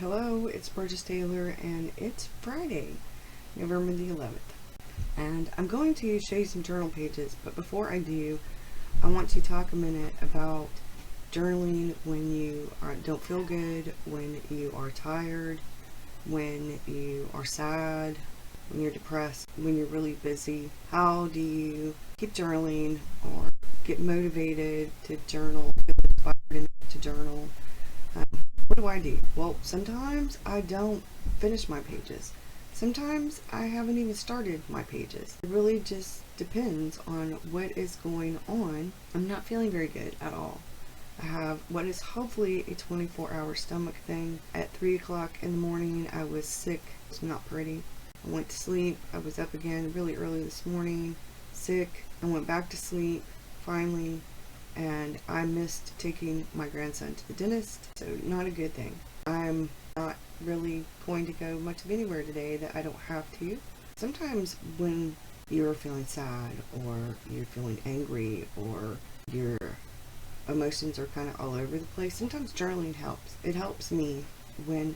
Hello, it's Burgess Taylor, and it's Friday, November the 11th. And I'm going to show you some journal pages, but before I do, I want to talk a minute about journaling when you don't feel good, when you are tired, when you are sad, when you're depressed, when you're really busy. How do you keep journaling or get motivated to journal, feel inspired enough to journal? What do I do? Well, sometimes I don't finish my pages. Sometimes I haven't even started my pages. It really just depends on what is going on. I'm not feeling very good at all. I have what is hopefully a 24-hour stomach thing. At 3 o'clock in the morning, I was sick. It's not pretty. I went to sleep. I was up again really early this morning, sick. I went back to sleep, finally, and I missed taking my grandson to the dentist, so not a good thing. I'm not really going to go much of anywhere today that I don't have to. Sometimes when you're feeling sad or you're feeling angry or your emotions are kind of all over the place, sometimes journaling helps. It helps me when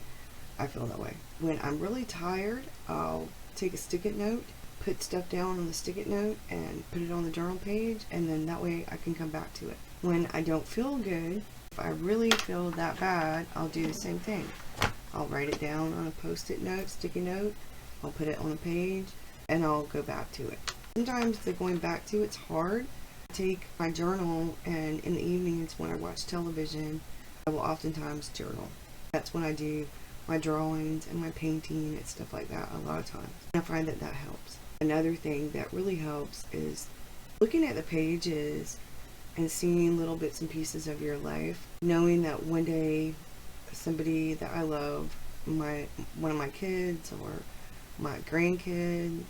I feel that way. When I'm really tired, I'll take a stick-it note, put stuff down on the stick-it note and put it on the journal page, and then that way I can come back to it. When I don't feel good, if I really feel that bad, I'll do the same thing. I'll write it down on a post-it note, sticky note, I'll put it on a page, and I'll go back to it. Sometimes the going back to it's hard. I take my journal, and in the evenings when I watch television, I will oftentimes journal. That's when I do my drawings and my painting and stuff like that a lot of times. And I find that that helps. Another thing that really helps is looking at the pages and seeing little bits and pieces of your life, knowing that one day somebody that I love, one of my kids or my grandkid,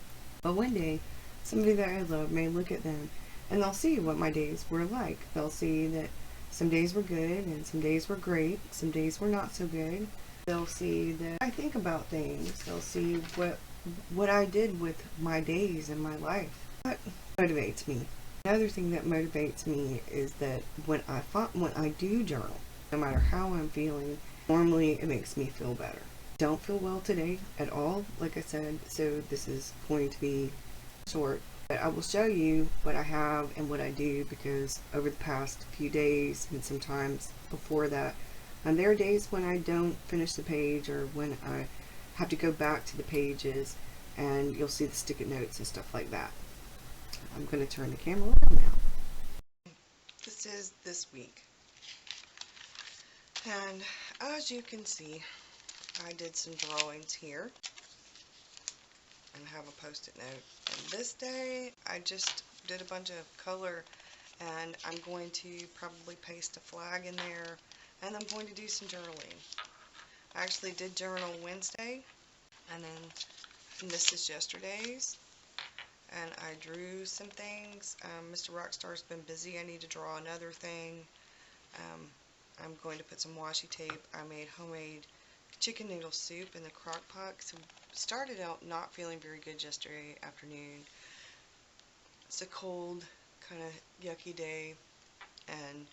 but one day somebody that I love may look at them and they'll see what my days were like. They'll see that some days were good and some days were great, some days were not so good. They'll see that I think about things. They'll see what I did with my days and my life. That motivates me. Another thing that motivates me is that when I do journal, no matter how I'm feeling, normally it makes me feel better. Don't feel well today at all, like I said, so this is going to be short. But I will show you what I have and what I do, because over the past few days and sometimes before that, and there are days when I don't finish the page or when I have to go back to the pages, and you'll see the sticky notes and stuff like that. I'm going to turn the camera around now. This is this week. And as you can see, I did some drawings here and have a post-it note. And this day, I just did a bunch of color, and I'm going to probably paste a flag in there, and I'm going to do some journaling. I actually did journal Wednesday, and this is yesterday's, and I drew some things. Mr. Rockstar's been busy. I need to draw another thing. I'm going to put some washi tape. I made homemade chicken noodle soup in the crock pot. So started out not feeling very good yesterday afternoon. It's a cold, kind of yucky day, and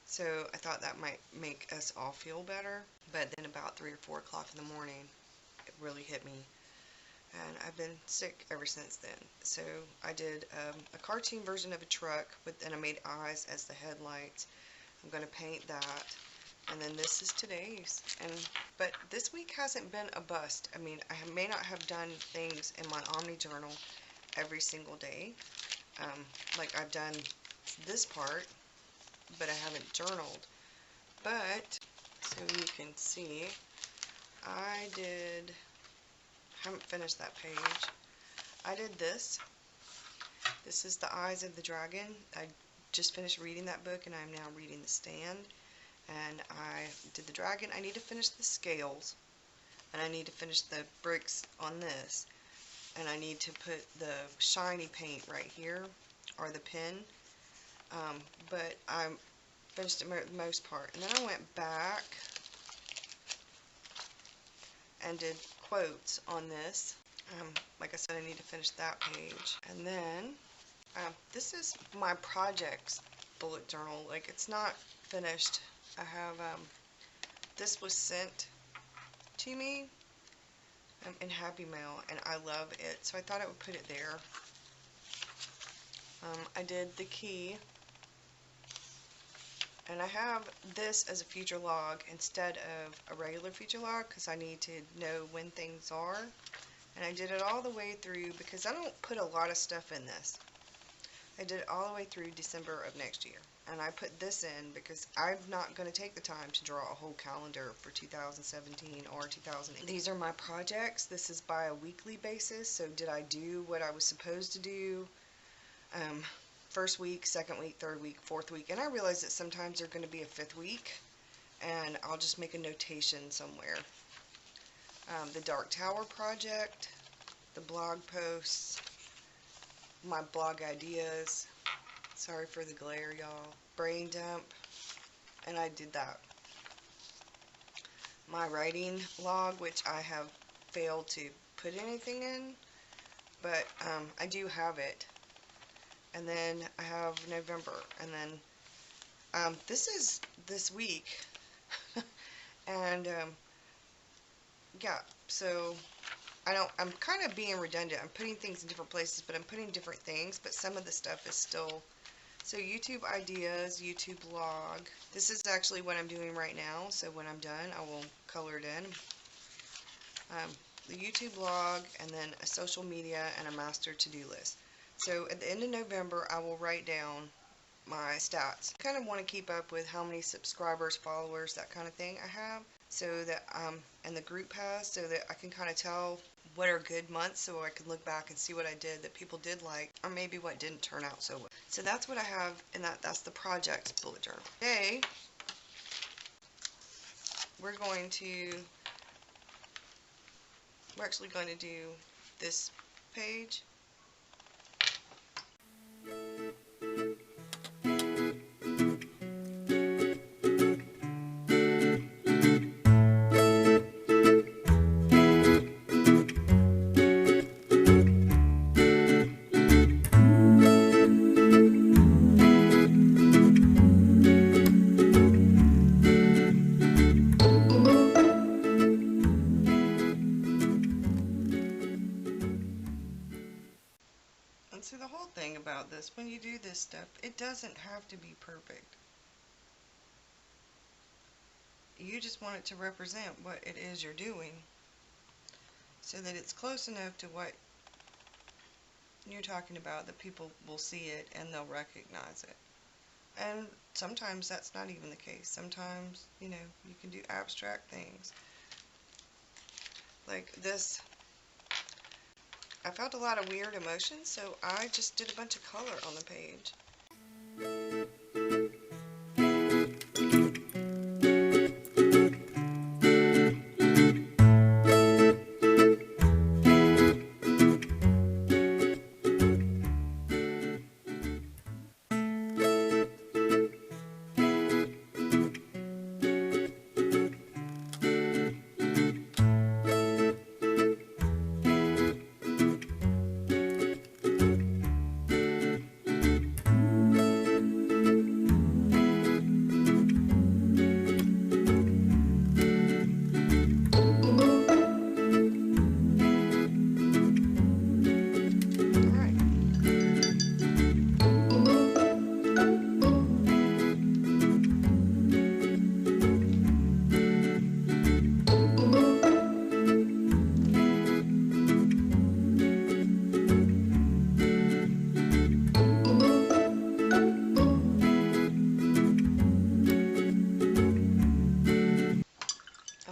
so I thought that might make us all feel better. But then about 3 or 4 o'clock in the morning, it really hit me. And I've been sick ever since then. So I did a cartoon version of a truck and I made eyes as the headlights. I'm going to paint that. And then this is today's. But this week hasn't been a bust. I mean, I may not have done things in my Omni Journal every single day. Like I've done this part, but I haven't journaled. But, so you can see, I haven't finished that page. I did this. This is The Eyes of the Dragon. I just finished reading that book, and I'm now reading The Stand. And I did the dragon. I need to finish the scales, and I need to finish the bricks on this, and I need to put the shiny paint right here, or the pen. But I finished the most part, and then I went back and did quotes on this. Like I said, I need to finish that page. And then this is my projects bullet journal. Like, it's not finished. I have this was sent to me in Happy Mail, and I love it, so I thought I would put it there. I did the key, and I have this as a future log instead of a regular future log because I need to know when things are. And I did it all the way through because I don't put a lot of stuff in this. I did it all the way through December of next year. And I put this in because I'm not going to take the time to draw a whole calendar for 2017 or 2008. These are my projects. This is by a weekly basis. So did I do what I was supposed to do? First week, second week, third week, fourth week. And I realize that sometimes there's going to be a fifth week. And I'll just make a notation somewhere. The Dark Tower project, the blog posts, my blog ideas, sorry for the glare y'all, brain dump, and I did that. My writing log, which I have failed to put anything in, but I do have it. And then I have November, and then this is this week, and yeah, so I'm kind of being redundant. I'm putting things in different places, but I'm putting different things, but some of the stuff is still. So YouTube ideas, YouTube log. This is actually what I'm doing right now, so when I'm done, I will color it in. The YouTube log, and then a social media, and a master to-do list. So at the end of November, I will write down my stats. I kind of want to keep up with how many subscribers, followers, that kind of thing I have, so that and the group has, so that I can kind of tell what are good months, so I can look back and see what I did that people did like, or maybe what didn't turn out so well. So that's what I have, and that's the projects bullet journal. Today we're actually going to do this page. So the whole thing about this, when you do this stuff, it doesn't have to be perfect. You just want it to represent what it is you're doing, so that it's close enough to what you're talking about that people will see it and they'll recognize it. And sometimes that's not even the case. Sometimes, you know, you can do abstract things. Like this. I felt a lot of weird emotions, so I just did a bunch of color on the page.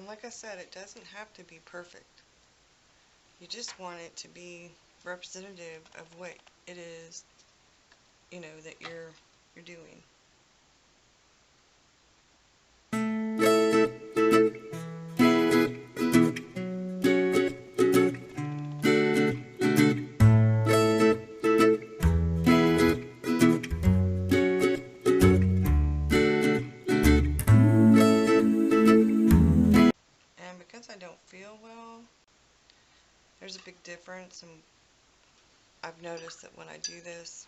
Like I said, it doesn't have to be perfect. You just want it to be representative of what it is, you know, that you're doing. I don't feel well, there's a big difference, and I've noticed that when I do this,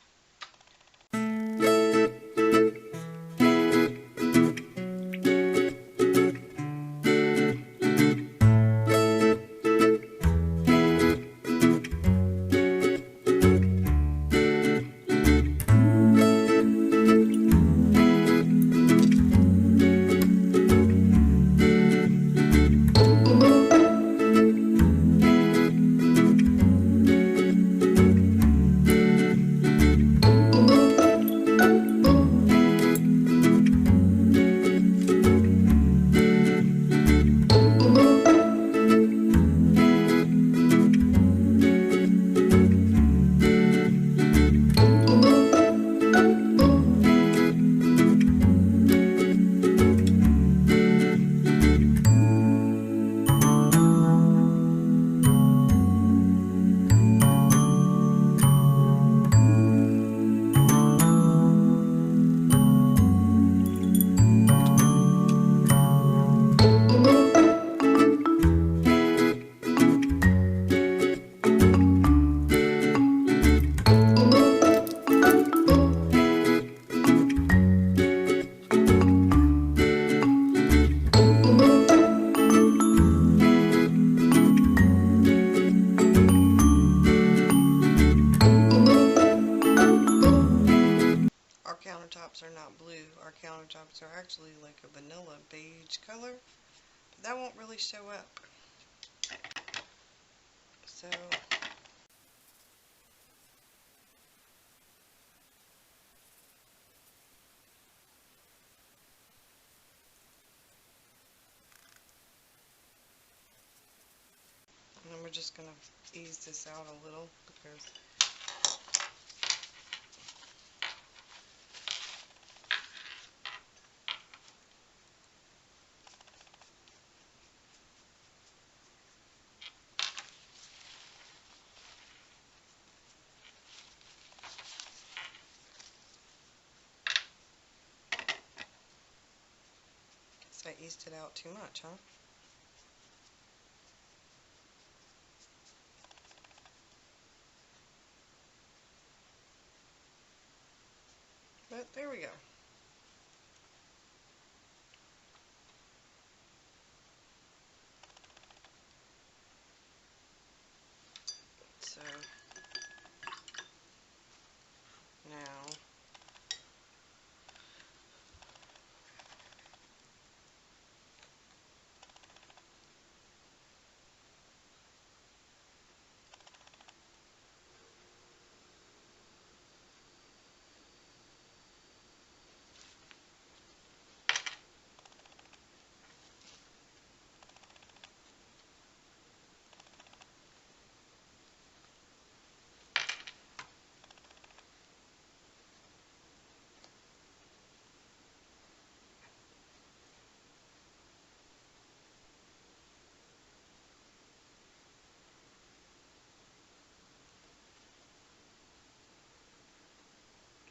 that won't really show up. So and then we're just going to ease this out a little because I eased it out too much, huh? But there we go. So now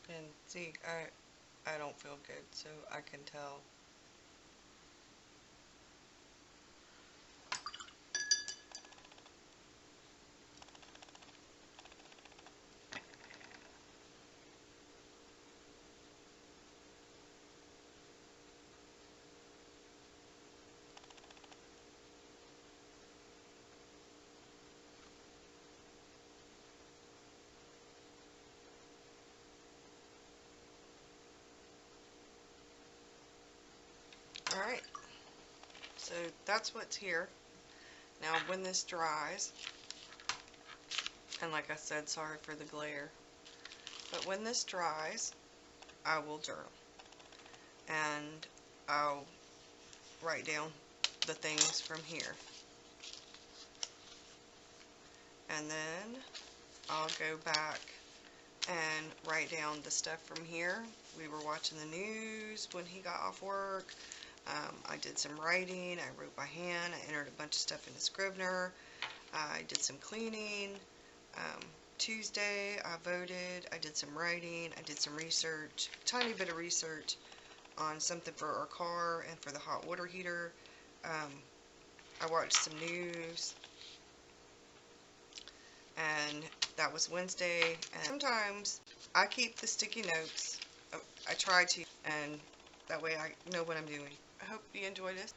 and see, I don't feel good, so I can tell. Alright, so that's what's here. Now when this dries, and like I said, sorry for the glare, but when this dries, I will journal. And I'll write down the things from here. And then I'll go back and write down the stuff from here. We were watching the news when he got off work. I did some writing. I wrote by hand. I entered a bunch of stuff in the Scrivener. I did some cleaning. Tuesday I voted. I did some writing. I did some research, tiny bit of research on something for our car and for the hot water heater. I watched some news, and that was Wednesday. And sometimes I keep the sticky notes. I try to, and that way I know what I'm doing. I hope you enjoy this.